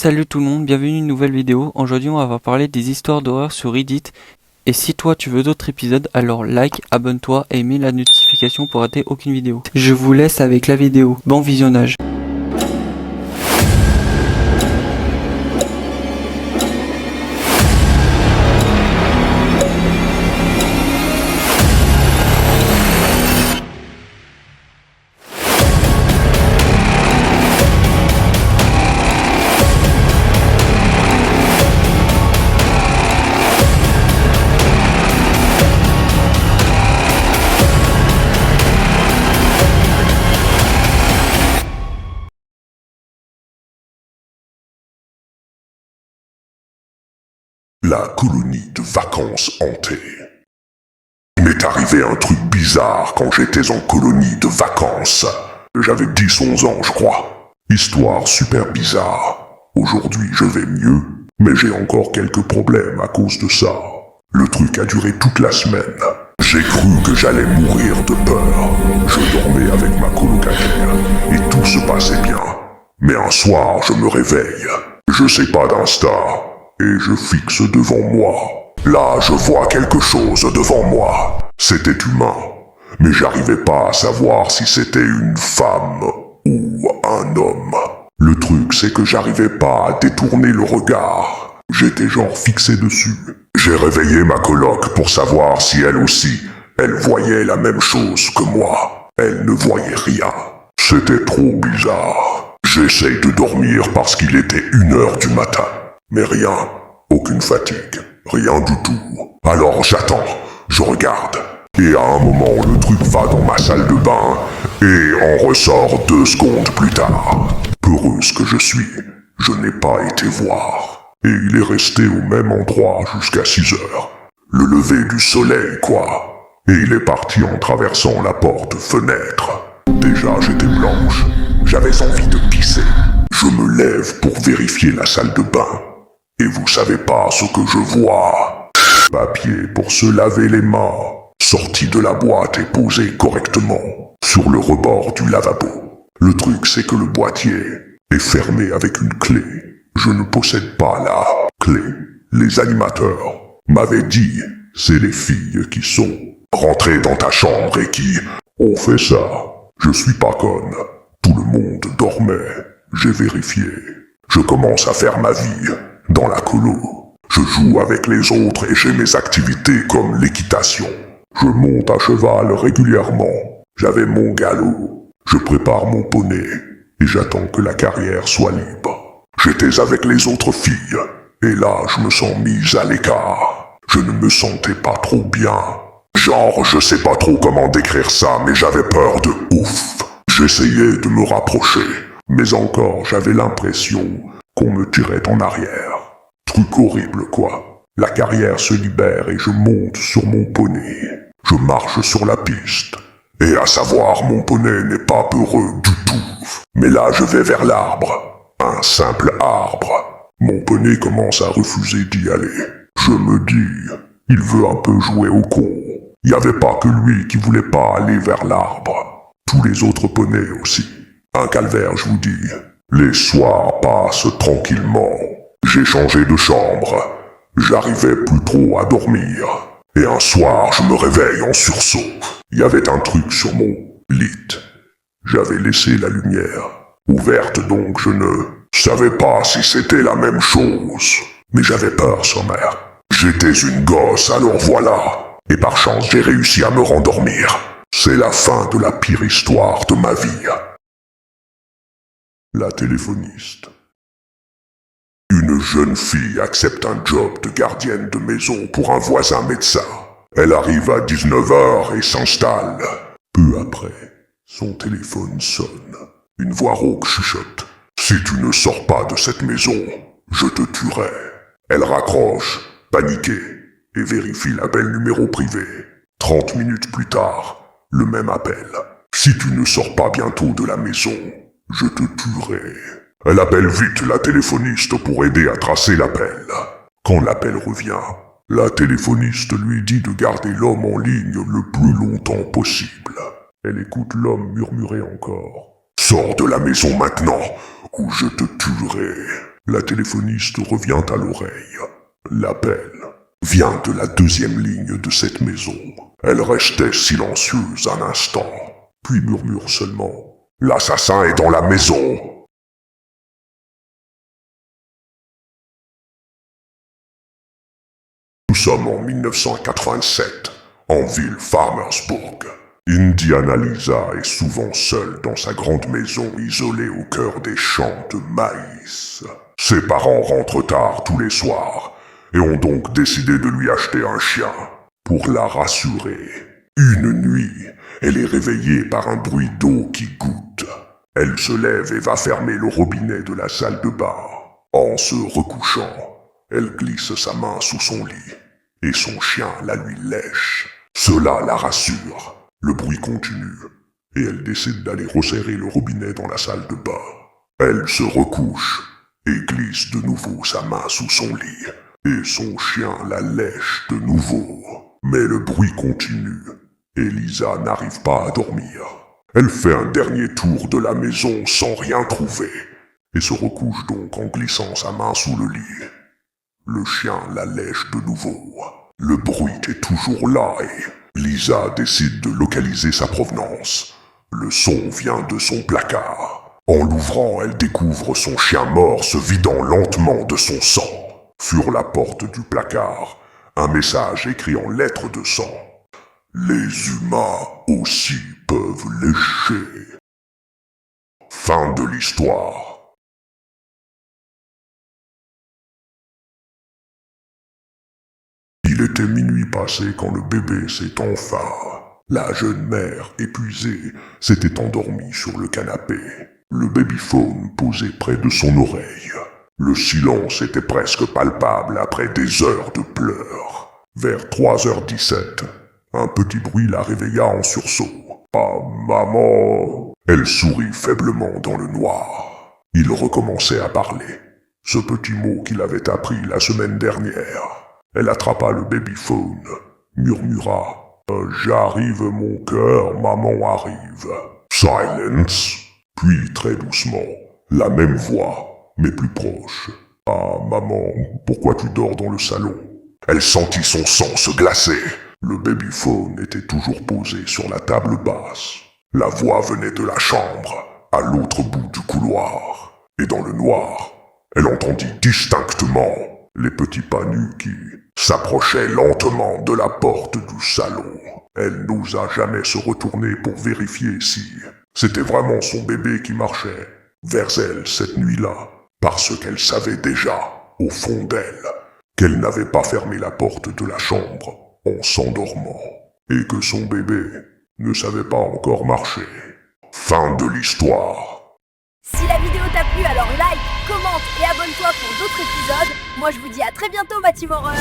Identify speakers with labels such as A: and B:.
A: Salut tout le monde, bienvenue à une nouvelle vidéo. Aujourd'hui on va parler des histoires d'horreur sur Reddit. Et si toi tu veux d'autres épisodes, alors like, abonne-toi et mets la notification pour rater aucune vidéo. Je vous laisse avec la vidéo. Bon visionnage.
B: La colonie de vacances hantée. Il m'est arrivé un truc bizarre quand j'étais en colonie de vacances. J'avais 10-11 ans, je crois. Histoire super bizarre. Aujourd'hui, je vais mieux, mais j'ai encore quelques problèmes à cause de ça. Le truc a duré toute la semaine. J'ai cru que j'allais mourir de peur. Je dormais avec ma colocataire et tout se passait bien. Mais un soir, je me réveille. Je sais pas d'insta. Et je fixe devant moi. Là, je vois quelque chose devant moi. C'était humain, mais j'arrivais pas à savoir si c'était une femme ou un homme. Le truc, c'est que j'arrivais pas à détourner le regard. J'étais genre fixé dessus. J'ai réveillé ma coloc pour savoir si elle aussi, elle voyait la même chose que moi. Elle ne voyait rien. C'était trop bizarre. J'essaye de dormir parce qu'il était 1h du matin. Mais rien, aucune fatigue, rien du tout. Alors j'attends, je regarde, et à un moment le truc va dans ma salle de bain, et en ressort 2 secondes plus tard. Peureuse que je suis, je n'ai pas été voir, et il est resté au même endroit jusqu'à 6 heures. Le lever du soleil, quoi. Et il est parti en traversant la porte-fenêtre. Déjà j'étais blanche, j'avais envie de pisser. Je me lève pour vérifier la salle de bain. Et vous savez pas ce que je vois. Papier pour se laver les mains, sorti de la boîte et posé correctement sur le rebord du lavabo. Le truc, c'est que le boîtier est fermé avec une clé. Je ne possède pas la clé. Les animateurs m'avaient dit, c'est les filles qui sont rentrées dans ta chambre et qui ont fait ça. Je suis pas conne. Tout le monde dormait. J'ai vérifié. Je commence à faire ma vie. Dans la colo, je joue avec les autres et j'ai mes activités comme l'équitation. Je monte à cheval régulièrement. J'avais mon galop. Je prépare mon poney et j'attends que la carrière soit libre. J'étais avec les autres filles et là je me sens mise à l'écart. Je ne me sentais pas trop bien. Genre, je sais pas trop comment décrire ça, mais j'avais peur de ouf. J'essayais de me rapprocher, mais encore j'avais l'impression qu'on me tirait en arrière. Truc horrible, quoi. La carrière se libère et je monte sur mon poney. Je marche sur la piste. Et à savoir, mon poney n'est pas peureux du tout. Mais là, je vais vers l'arbre. Un simple arbre. Mon poney commence à refuser d'y aller. Je me dis, il veut un peu jouer au con. Il n'y avait pas que lui qui voulait pas aller vers l'arbre. Tous les autres poneys aussi. Un calvaire, je vous dis. Les soirs passent tranquillement. J'ai changé de chambre. J'arrivais plus trop à dormir. Et un soir, je me réveille en sursaut. Il y avait un truc sur mon lit. J'avais laissé la lumière ouverte, donc je ne savais pas si c'était la même chose. Mais j'avais peur, sommaire. J'étais une gosse, alors voilà. Et par chance, j'ai réussi à me rendormir. C'est la fin de la pire histoire de ma vie. La téléphoniste. Une jeune fille accepte un job de gardienne de maison pour un voisin médecin. Elle arrive à 19h et s'installe. Peu après, son téléphone sonne. Une voix rauque chuchote. « Si tu ne sors pas de cette maison, je te tuerai. » Elle raccroche, paniquée, et vérifie l'appel numéro privé. 30 minutes plus tard, le même appel. « Si tu ne sors pas bientôt de la maison, je te tuerai. » Elle appelle vite la téléphoniste pour aider à tracer l'appel. Quand l'appel revient, la téléphoniste lui dit de garder l'homme en ligne le plus longtemps possible. Elle écoute l'homme murmurer encore. « Sors de la maison maintenant, ou je te tuerai. » La téléphoniste revient à l'oreille. L'appel vient de la deuxième ligne de cette maison. Elle restait silencieuse un instant, puis murmure seulement « L'assassin est dans la maison !» Nous sommes en 1987, en ville Farmersburg. Indiana Lisa est souvent seule dans sa grande maison isolée au cœur des champs de maïs. Ses parents rentrent tard tous les soirs et ont donc décidé de lui acheter un chien pour la rassurer. Une nuit, elle est réveillée par un bruit d'eau qui goutte. Elle se lève et va fermer le robinet de la salle de bain. En se recouchant, elle glisse sa main sous son lit et son chien la lui lèche. Cela la rassure. Le bruit continue et elle décide d'aller resserrer le robinet dans la salle de bain. Elle se recouche et glisse de nouveau sa main sous son lit et son chien la lèche de nouveau. Mais le bruit continue et Lisa n'arrive pas à dormir. Elle fait un dernier tour de la maison sans rien trouver et se recouche donc en glissant sa main sous le lit. Le chien la lèche de nouveau. Le bruit est toujours là et Lisa décide de localiser sa provenance. Le son vient de son placard. En l'ouvrant, elle découvre son chien mort se vidant lentement de son sang. Sur la porte du placard, un message écrit en lettres de sang. « Les humains aussi peuvent lécher. » Fin de l'histoire. Il était minuit passé quand le bébé s'est enfin... La jeune mère, épuisée, s'était endormie sur le canapé, le babyphone posé près de son oreille. Le silence était presque palpable après des heures de pleurs. Vers 3h17, un petit bruit la réveilla en sursaut. « Ah, maman !» Elle sourit faiblement dans le noir. Il recommençait à parler, ce petit mot qu'il avait appris la semaine dernière. Elle attrapa le babyphone, murmura « J'arrive mon cœur, maman arrive. » Silence. Puis très doucement, la même voix, mais plus proche. « Ah maman, pourquoi tu dors dans le salon ?» Elle sentit son sang se glacer. Le babyphone était toujours posé sur la table basse. La voix venait de la chambre, à l'autre bout du couloir. Et dans le noir, elle entendit distinctement les petits pas nus qui s'approchaient lentement de la porte du salon. Elle n'osa jamais se retourner pour vérifier si c'était vraiment son bébé qui marchait vers elle cette nuit-là, parce qu'elle savait déjà, au fond d'elle, qu'elle n'avait pas fermé la porte de la chambre en s'endormant, et que son bébé ne savait pas encore marcher. Fin de l'histoire.
C: Si la vidéo t'a plu, alors like, commente et abonne-toi pour d'autres épisodes. Moi je vous dis à très bientôt ma team horreur.